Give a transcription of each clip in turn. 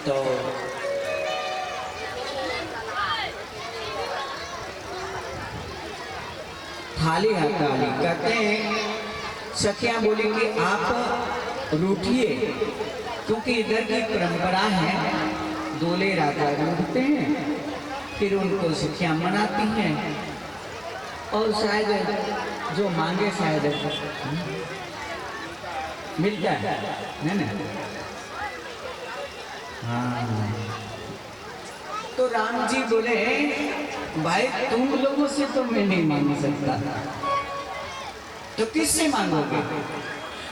तो थाली हड़ताली कहते हैं। सखियां बोली कि आप रूठिए, क्योंकि इधर की परंपरा है दूल्हे राजा रूठते हैं, फिर उनको सखियां मनाती हैं और शायद जो मांगे शायद मिलता है ना। हाँ, तो राम जी बोले भाई तुम लोगों से तो मैं नहीं मांग सकता, तो किससे मांगोगे?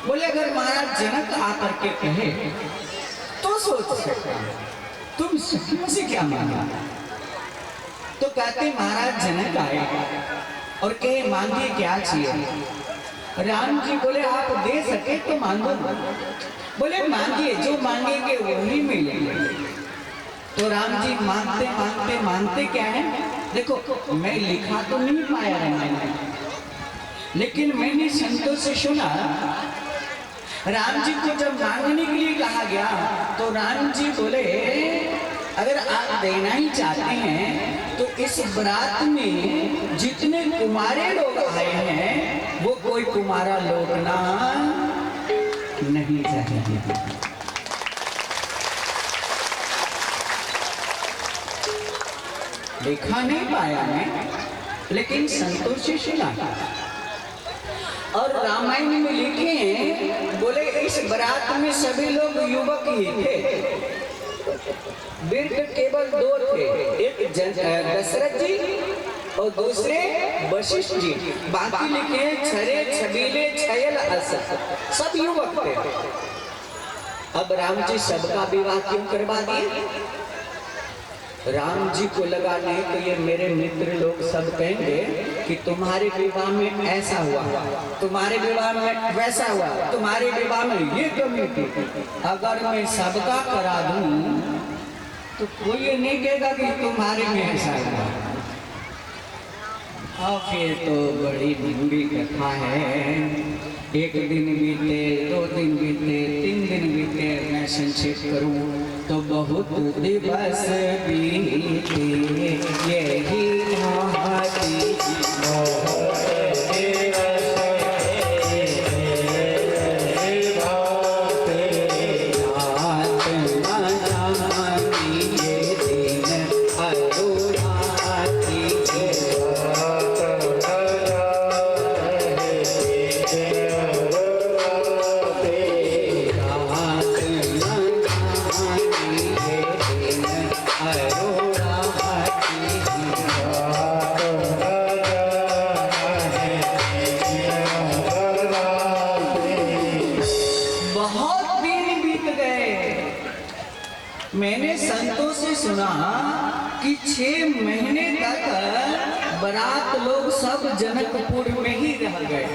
बोले अगर महाराज जनक आकर के कहे तो सोच सकता, तुम सखियों से क्या मांगा? तो कहते महाराज जनक आए और कहे मांगिए क्या चाहिए? राम जी बोले आप दे सके तो मांगो। बोले मांगिए, जो मांगेंगे वही मिलेंगे। तो राम जी मांगते मांगते मांगते क्या है, देखो मैं लिखा तो नहीं पाया रामायण में, लेकिन मैंने संतों से सुना राम जी को जब मांगने के लिए कहा गया तो राम जी बोले अगर आप देना ही चाहते हैं तो इस बारात में जितने कुमारे लोग आए हैं वो कोई कुमारा लौटना नहीं चाहिए। देखा नहीं पाया मैं, लेकिन संतोष से सुना। और रामायण में लिखे हैं, बोले इस बारात में सभी लोग युवक ही थे, वृद्ध केवल दो थे, एक दशरथ जी और दूसरे वशिष्ठ जी। बाकी लिखे छरे छबीले छयल असर, सब युवक थे। अब राम जी सबका विवाह क्यों करवा दिए? राम जी को लगा नहीं तो ये मेरे मित्र लोग सब कहेंगे कि तुम्हारे विवाह में ऐसा हुआ, तुम्हारे विवाह में वैसा हुआ, तुम्हारे विवाह में ये कमी थी। अगर मैं सबका करा दूं तो कोई ये नहीं कहेगा कि तुम्हारे में ऐसा हुआ। और फिर तो बड़ी लंबी कथा है, एक दिन बीते, 2 दिन बीते, 3 दिन बीते, मैं संक्षेप करूं तो बहुत दिवस बीते, यही मोहती मैंने संतों से सुना कि 6 महीने तक बारात लोग सब जनकपुर में ही रह गए।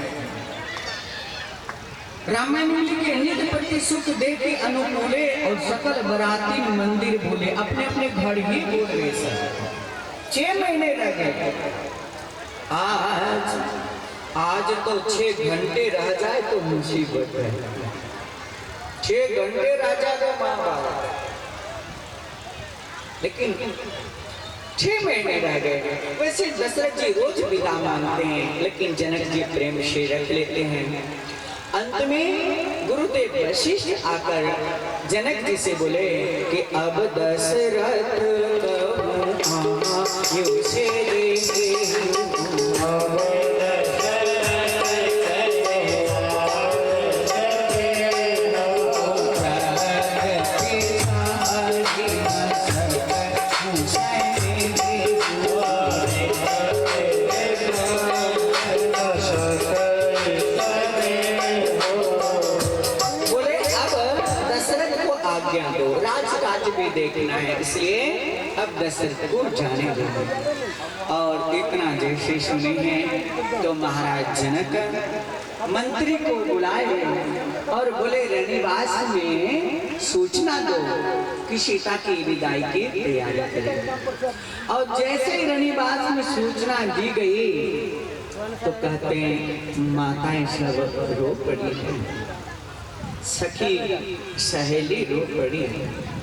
रामायण में लिखे नित्य प्रति सुख देखे अनुकूले और सकल बराती मंदिर भूले, अपने अपने घर ही बोल रहे सब। 6 महीने रह गए। आज तो 6 घंटे रह जाए तो मुसीबत है। 6 घंटे रह जाए तो माँ बाप, लेकिन 6 महीने रह गए। वैसे दशरथ जी रोज विदा मांगते हैं, लेकिन जनक जी प्रेम से रख लेते हैं। अंत में गुरुदेव वशिष्ठ आकर जनक जी से बोले कि अब दशरथ देखना है, इसलिए अब दशरथ को जाने दो। और इतना जैसे सुने हैं तो महाराज जनक मंत्री को बुलाए और बोले रनिवास में सूचना दो कि सीता की विदाई की तैयारी करें। और जैसे ही रनिवास में सूचना दी गई तो कहते हैं माताएं सब रो पड़ी है, सखी सहेली रो पड़ी है।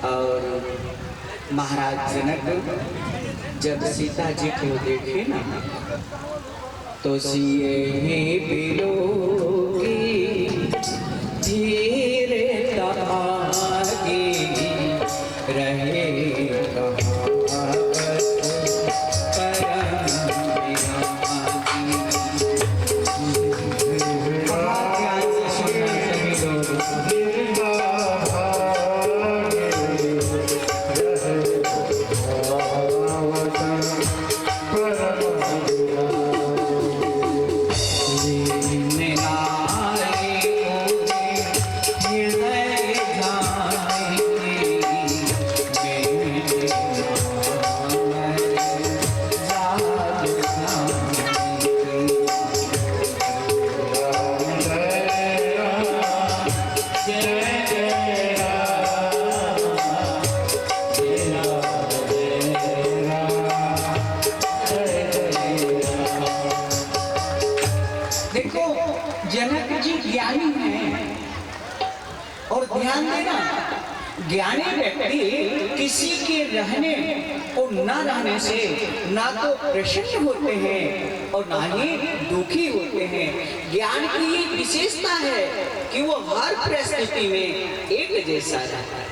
और महाराज जनक जब सीता जी को देखे ना तो सिए बिलोगी धीरे तागे रहे ज्ञानी व्यक्ति किसी के रहने और न रहने से ना तो प्रसन्न होते हैं और ना ही दुखी होते हैं। ज्ञान की ये विशेषता है कि वो हर परिस्थिति में एक जैसा रहता है।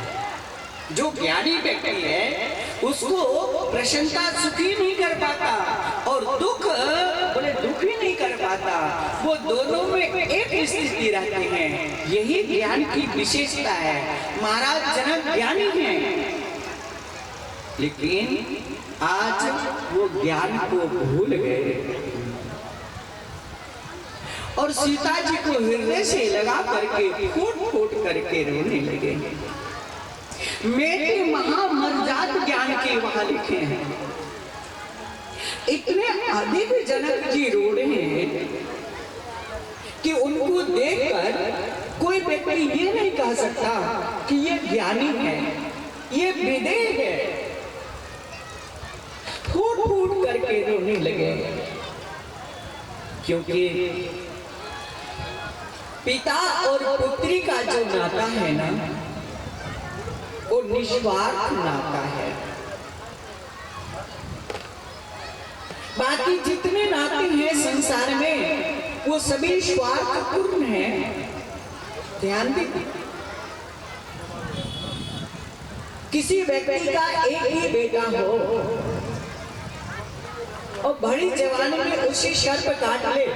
जो ज्ञानी व्यक्ति है उसको प्रसन्नता सुखी नहीं कर पाता और दुख बोले दुखी नहीं कर पाता, वो दोनों में एक स्थिति रहती है। यही ज्ञान की विशेषता है। महाराज जनक ज्ञानी हैं, लेकिन आज वो ज्ञान को भूल गए और सीता जी को हृदय से लगा करके फूट फूट करके रोने लगे। मेरे महामर्याद ज्ञान के वहां लिखे हैं। इतने अधिक जनक जी रो रहे हैं कि उनको देखकर कोई व्यक्ति ये नहीं कह सकता कि ये ज्ञानी है, ये विदेह है। फूट फूट करके रोने लगे क्योंकि पिता और पुत्री का जो नाता है ना वो निस्वार्थ नाता है। बाकी जितने नाते हैं संसार में वो सभी स्वार्थपूर्ण हैं। ध्यान दीजिए, किसी व्यक्ति का एक ही बेटा हो और बड़ी जवानी में उसी सर्प काट ले,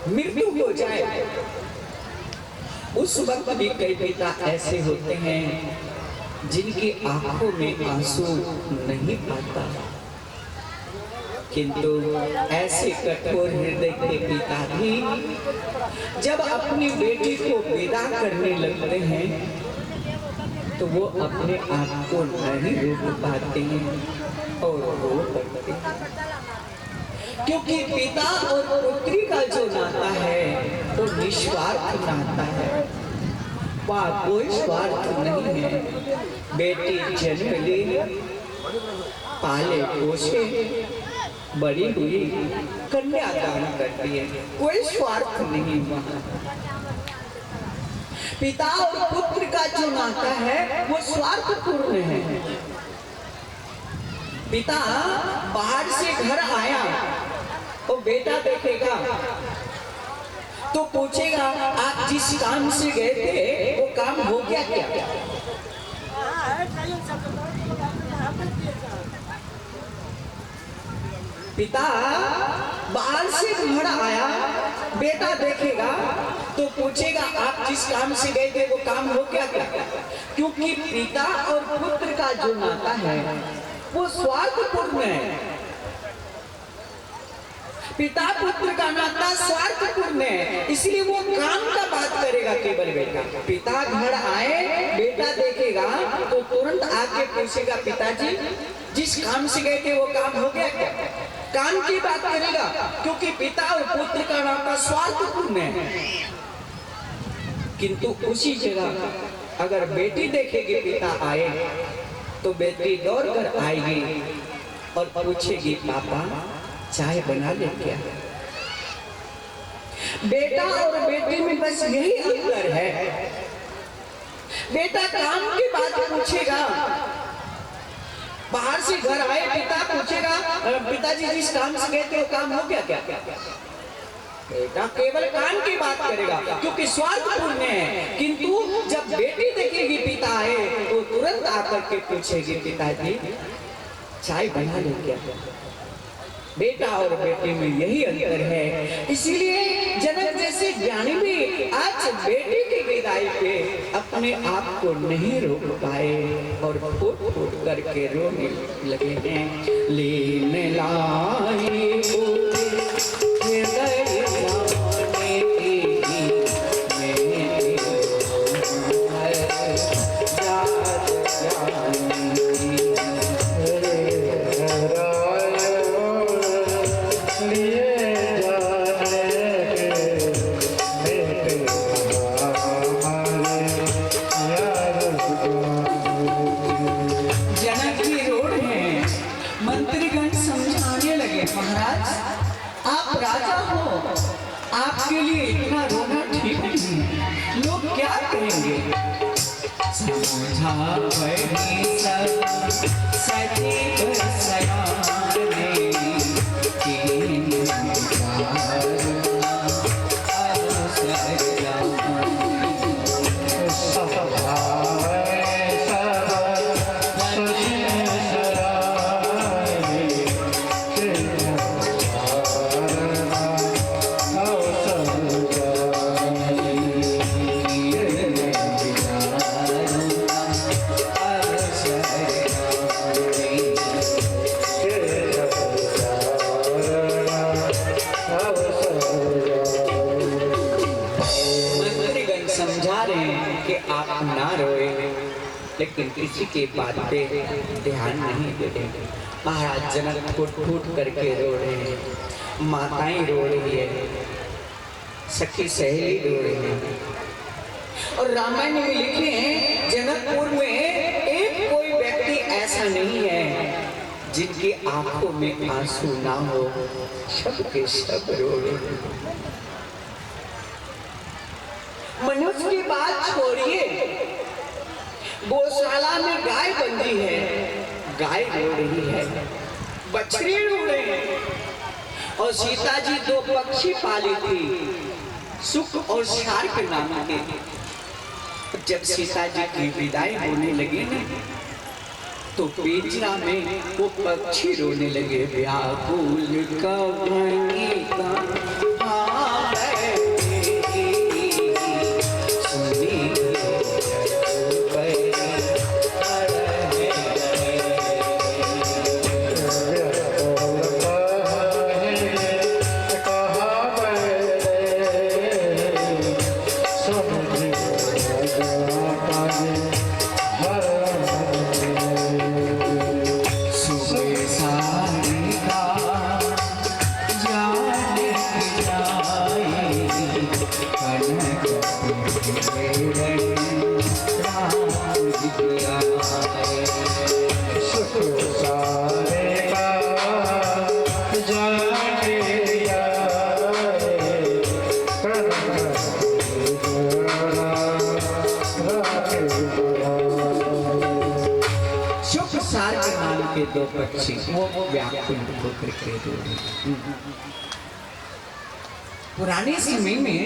मृत्यु हो जाए, उस वक्त भी कई पिता ऐसे होते हैं जिनकी आंखों में आंसू नहीं आता, किंतु ऐसे कठोर हृदय के पिता भी जब अपनी बेटी को विदा करने लगते हैं तो वो अपने आप को नहीं रोक पाते हैं और रो पड़ते हैं, क्योंकि पिता और पुत्री का जो नाता है वो निस्वार्थ नाता है। वहाँ कोई स्वार्थ नहीं है। बेटी जन्म ले, पाले पोसे, बड़ी हुई, कन्यादान करती है, कोई स्वार्थ नहीं वहाँ। पिता और पुत्र का जो नाता है वो स्वार्थपूर्ण है। पिता बाहर से घर आया और बेटा देखेगा तो पूछेगा आप जिस काम से गए थे वो काम हो गया क्या? पिता बाहर से घर आया, बेटा देखेगा तो पूछेगा आप जिस काम से गए थे वो काम हो गया क्या? क्योंकि पिता और पुत्र का जो नाता है वो स्वार्थपूर्ण है। पिता पुत्र का नाता स्वार्थपूर्ण है, इसलिए वो काम का बात करेगा केवल बेटा। पिता घर आए, बेटा देखेगा तो तुरंत आके पूछेगा पिताजी जिस काम से गए थे वो काम हो गया क्या? काम की बात करेगा, क्योंकि पिता और पुत्र का नाता स्वार्थपूर्ण है। किंतु उसी जगह अगर बेटी देखेगी पिता आए तो बेटी दौड़ कर आएगी और पूछेगी पापा चाय बना ले क्या? बेटा और बेटी में बस यही अंतर है। बेटा काम की बात पूछेगा, बाहर से घर आए पिता पूछेगा पिताजी जिस काम से गए थे वो काम हो गया क्या? बेटा केवल काम की बात करेगा क्योंकि स्वार्थपूर्ण है। किंतु जब बेटी देखेगी पिता आए तो तुरंत आकर के पूछेगी पिताजी चाय बना लो क्या? बेटा और बेटे में यही अंतर है। इसीलिए जनक जैसे ज्ञानी भी आज बेटे की विदाई पे अपने आप को नहीं रोक पाए और फूट फूट करके रोने लगे हैं। लेने लाई महाराज आप राजा हो, आपके लिए इतना रोना ठीक नहीं है, लोग क्या कहेंगे? समझा वही सब सजीव सयाने कीन लेकिन किसी के बात पे ध्यान नहीं दे रहे। महाराज जनक फूट फूट करके रो रहे हैं, माताएं रो रही है, सखी सहेली रो रही है। और रामायण में लिखे हैं जनकपुर में एक कोई व्यक्ति ऐसा नहीं है जिनकी आंखों में आंसू ना हो, सब के सब रो रहे हैं। मनुष्य की बात छोड़िए, गौशाला में गाय बंधी है, गाय रो रही है, बछड़े रो रहे हैं। और सीता जी दो पक्षी पाली थी, सुख और शार्क नाम के। जब सीता जी की विदाई होने लगी ना तो पिंजरा में वो पक्षी रोने लगे। व्याकुल का दो पक्षी वो व्याकुल होकर के रो रहे। पुराने समय में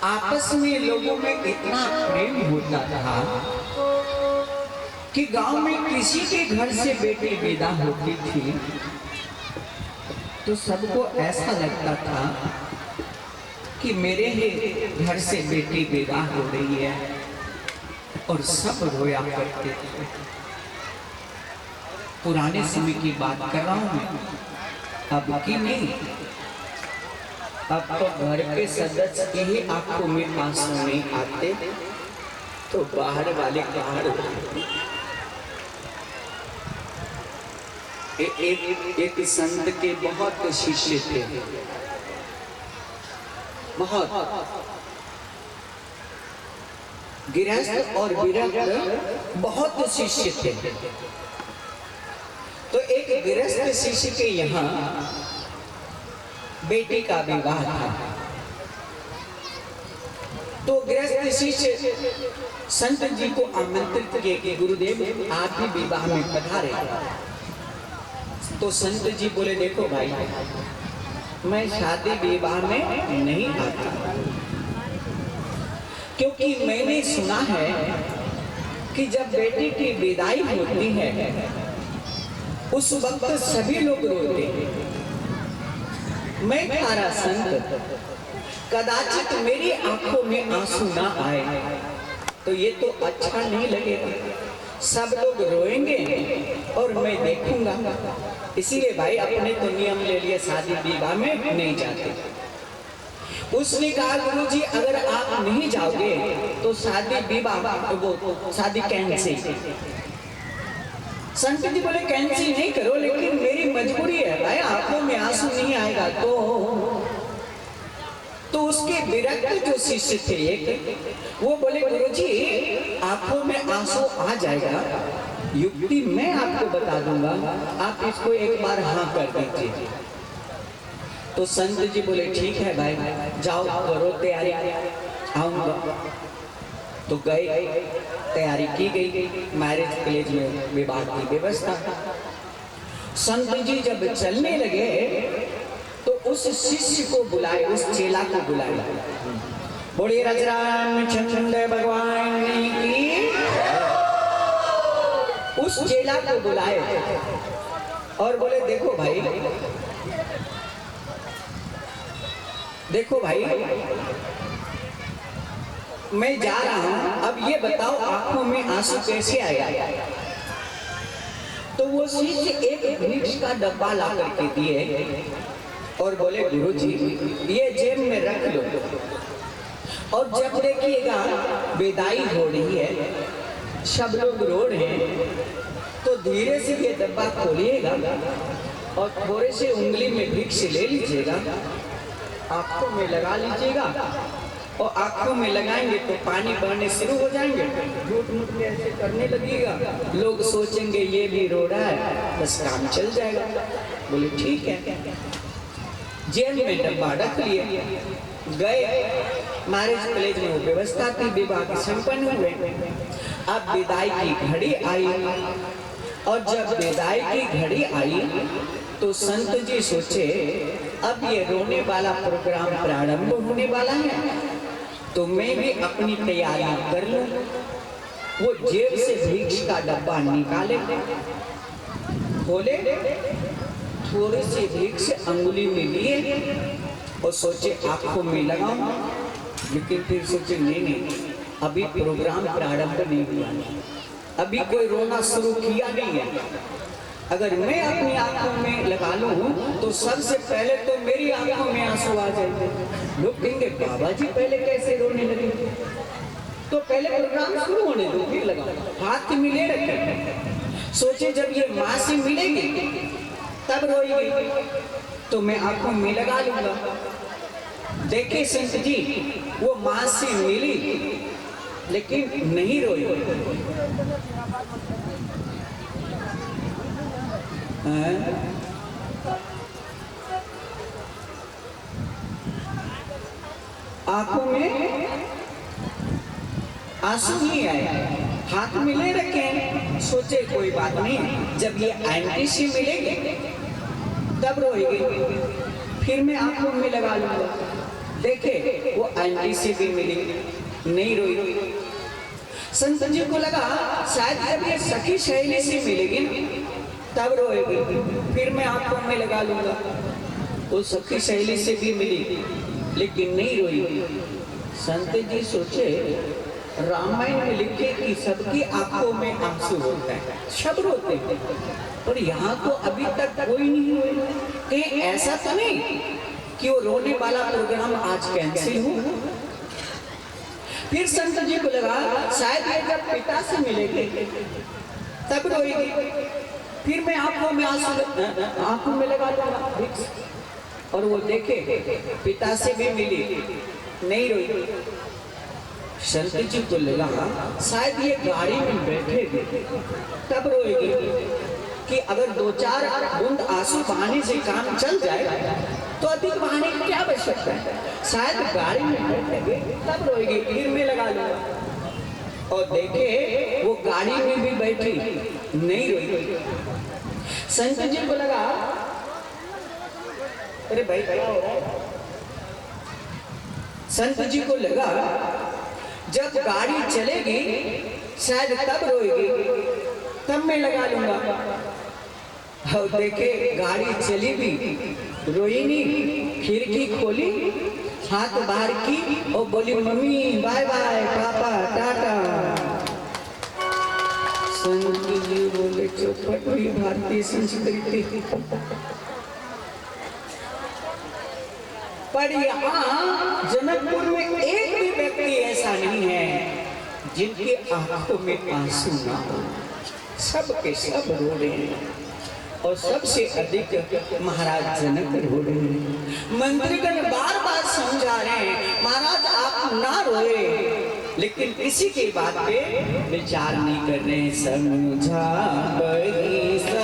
आपस में लोगों में इतना प्रेम होता था कि गांव में किसी के घर से बेटी विदा होती थी तो सबको ऐसा लगता था कि मेरे ही घर से बेटी विदा हो रही है, और सब रोया करते थे। पुराने समय की बात कर रहा हूं मैं, अब की नहीं। अब तो घर के सदस्य के ही आंखों में आंसू नहीं आते तो बाहर वाले कहां रोते। एक संत के बहुत शिष्य थे, बहुत गृहस्थ और विरक्त बहुत शिष्य थे। तो एक गृहस्थ शिष्य के यहाँ बेटी का विवाह था। तो गृहस्थ शिष्य संत जी को आमंत्रित किए कि गुरुदेव आप भी विवाह में पधारे। तो संत जी बोले देखो भाई, मैं शादी विवाह में नहीं आता, क्योंकि मैंने सुना है कि जब बेटी की विदाई होती है उस वक्त सभी लोग रोते हैं। मैं तारा संत, कदाचित मेरी आंखों में आंसू ना आए तो ये तो अच्छा नहीं लगेगा, सब लोग रोएंगे और मैं देखूंगा। इसीलिए भाई अपने तो नियम ले लिए, शादी विवाह में नहीं जाते। उसने कहा गुरुजी अगर आप नहीं जाओगे तो शादी विवाह वो शादी कैंसिल। संत जी बोले कैंसिल नहीं करो, लेकिन मेरी मजबूरी है भाई, आंखों में आंसू नहीं आएगा तो उसके विरक्त जो शिष्य थे वो बोले गुरुजी आंखों में आंसू आ जाएगा, युक्ति मैं आपको बता दूंगा, आप इसको एक बार हाँ कर दीजिए। तो संत जी बोले ठीक है भाई, जाओ करो तैयारी, आऊंगा। तो गए, तैयारी की गई, मैरिज प्लेस में विवाह की व्यवस्था। संत जी जब चलने लगे तो उस शिष्य को बुलाए, उस चेला को बुलाए, बोले रामचंद्र भगवान की। उस चेला को बुलाए और बोले देखो भाई, देखो भाई मैं जा रहा हूं, अब ये बताओ आंखों में आंसू कैसे आया। तो वो शिष्य एक वृक्ष का डब्बा ला करके दिए और बोले गुरुजी ये जेब में रख लो, और जब देखिएगा विदाई हो रही है, सब लोग रो रहे हैं, तो धीरे से ये डब्बा खोलिएगा और थोड़े से उंगली में वृक्ष ले लीजिएगा, आंखों में लगा लीजिएगा, और आंखों में लगाएंगे तो पानी बहने शुरू हो जाएंगे, झूठ मूठ में ऐसे करने लगेगा, लोग सोचेंगे ये भी रो रहा है, बस काम चल जाएगा। बोले ठीक है। जेल में डब्बा रख लिए, गए मैरिज प्लेस में वो व्यवस्था थी, विवाह संपन्न हुए। अब विदाई की घड़ी आई, और जब विदाई की घड़ी आई तो संत जी सोचे अब ये रोने वाला प्रोग्राम प्रारंभ होने वाला है, तो मैं भी अपनी तैयारी कर लूं। वो जेब से वृक्ष का डब्बा निकाले, खोले, थोड़े से वृक्ष अंगुली में लिए और सोचे आंखों में लगाऊं, लेकिन फिर सोचे नहीं, अभी प्रोग्राम प्रारंभ नहीं हुआ, अभी कोई रोना शुरू किया नहीं है। अगर मैं अपनी आंखों में लगा लूं तो सबसे पहले तो मेरी आंखों में आंसू आ जाएंगे, लोग कहेंगे बाबा जी पहले कैसे रोने लगे, तो पहले प्रोग्राम शुरू होने दो फिर लगाओ। हाथ मिले रखे, सोचे जब ये माँ से मिलेगी तब रोएगी, तो मैं आंखों में लगा लूंगा। देखे संत जी वो माँ से मिली लेकिन नहीं रोई। आंखों में आंसू नहीं आया, हाथ मिले रखे, सोचे कोई बात नहीं, जब ये आंटी से मिलेगी तब रोएगी, फिर मैं आंखों में लगा लूंगा। देखे वो आंटी से भी मिली, नहीं रोई। संत जी को लगा शायद जब ये सखी सहेली से मिलेगी तब रोएगी, फिर मैं आंखों में लगा लूंगा। वो सखी सहेली से भी मिली लेकिन नहीं रोई। संत जी सोचे रामायण में लिखे कि सबकी आंखों में आंसू होता है, सब रोते हैं, और यहाँ तो अभी तक कोई नहीं हुए, कहीं ऐसा तो नहीं कि वो रोने वाला प्रोग्राम आज कैंसिल हो। फिर संत जी को लगा शायद ये जब पिता से मिलेंगे तब रोएगी, फिर मैं आंखों में आंखों में लगा लूंगा। और वो देखे पिता से भी मिली, नहीं रोई। संत जी को लगा शायद ये गाड़ी में बैठेगी तब रोएगी, कि अगर 2-4 बूंद आंसू बहाने से काम चल जाए तो अधिक बहाने की क्या आवश्यकता है? शायद गाड़ी में बैठेंगे तब रोएगी, फिर मैं लगा लूंगा। और देखे वो गाड़ी में भी बैठी नहीं रोई। संत जी को लगा अरे भाई क्या हो रहा है? संत जी को लगा जब गाड़ी चलेगी शायद तब रोएगी, तब मैं लगा लूंगा। और देखे गाड़ी चली भी, रोई नहीं, खिड़की खोली, हाथ बाहर की और बोली मम्मी बाय बाय, पापा टाटा। संत जी बोले चौपट हुई भारतीय संस्कृति। पर यहाँ जनकपुर में एक भी व्यक्ति ऐसा नहीं है जिनके आंखों में आंसू ना हो। सब के सब रो रहे हैं और सबसे अधिक महाराज जनक रो रहे हैं। मंत्रीगण बार बार समझा रहे हैं महाराज आप ना रोए, लेकिन किसी के बात पे विचार नहीं कर रहे हैं। समझा सचिव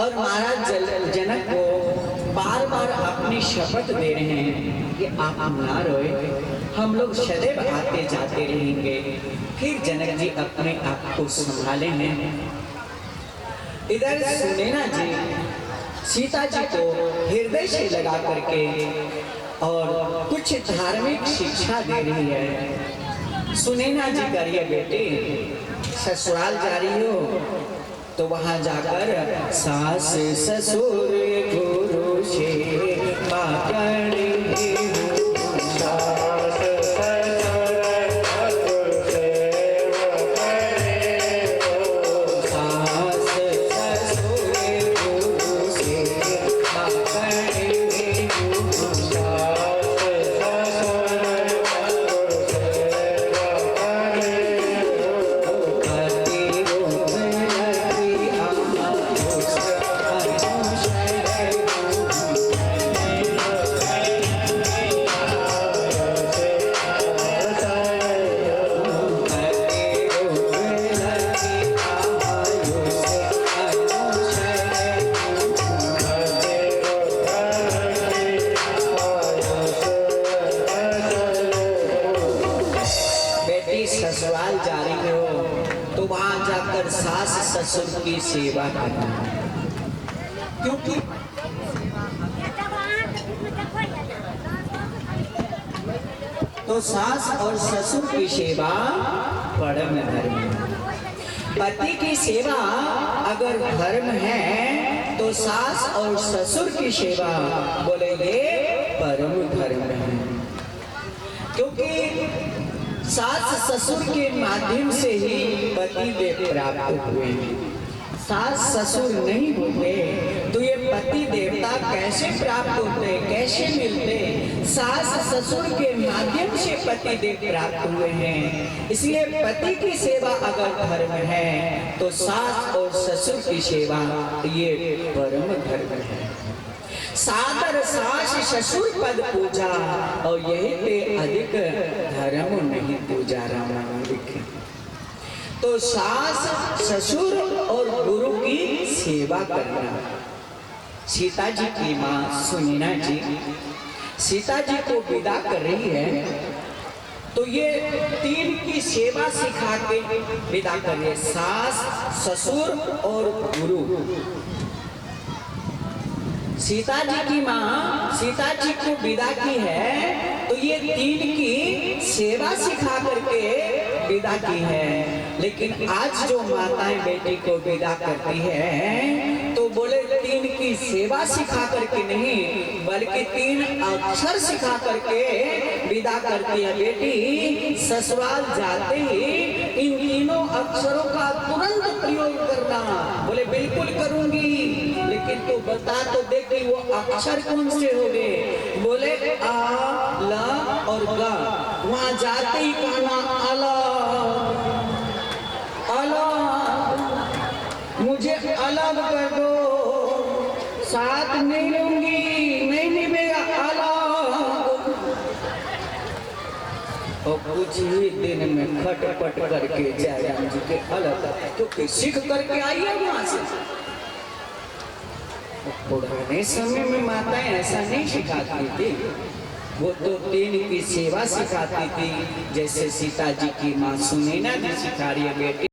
और महाराज जनक को बार बार अपनी शपथ दे रहे हैं कि आप ना रोए, हम लोग सदैव आते जाते रहेंगे। फिर जनक जी अपने आप को संभाले हैं। इधर सुनैना जी सीता जी को हृदय से लगा करके और कुछ धार्मिक शिक्षा दे रही है। सुनैना जी करिए बेटे, ससुराल जा रही हो तो वहां जाकर सास ससुर गुरु से पाकड़े ससुराल जा रही हो तो वहां जाकर सास ससुर की सेवा करना, क्योंकि तो सास और ससुर की सेवा परम धर्म है। पति की सेवा अगर धर्म है तो सास और ससुर की सेवा बोले ये परम धर्म है। क्योंकि सास ससुर के माध्यम से ही पति देव प्राप्त हुए। सास ससुर नहीं होते तो ये पति देवता कैसे प्राप्त होते, कैसे मिलते? सास ससुर के माध्यम से पति देव प्राप्त हुए हैं। इसलिए पति की सेवा अगर धर्म है तो सास और ससुर की सेवा ये परम धर्म है। सादर सास ससुर पद पूजा, और यही पे अधिक धर्म नहीं पूजा। रामायण लिखे तो सास ससुर और गुरु की सेवा करना। सीता जी की माँ सुनीना जी सीता जी को विदा कर रही है, तो ये तीन की सेवा सिखा के विदा करिए, सास ससुर और गुरु। सीता जी की माँ सीता जी को विदा की है, तो ये तीन की सेवा सिखा करके विदा की है। लेकिन आज जो माताएं बेटी को विदा करती है, तो बोले तीन की सेवा सिखा करके नहीं, बल्कि तीन अक्षर सिखा करके विदा करती है। बेटी ससुराल जाते ही इन तीनों अक्षरों का तुरंत प्रयोग करना। बोले बिल्कुल करूंगी, लेकिन तू बता तो दे कि वो अक्षर कौन से हो गए। बोले आ ला और गा। वहां जाते ही कहना अला अला, मुझे अलग कर दो, साथ नहीं लूंगी, नहीं निभेगा अलग। और कुछ ही दिन में खटपट करके जयराम जी के अलग, क्योंकि सीख करके आई है वहां से। पुराने समय में माताएं ऐसा नहीं सिखाती थी, वो तो तीन की सेवा सिखाती थी, जैसे सीता जी की माँ सुनैना जी सिखा रही है बेटी।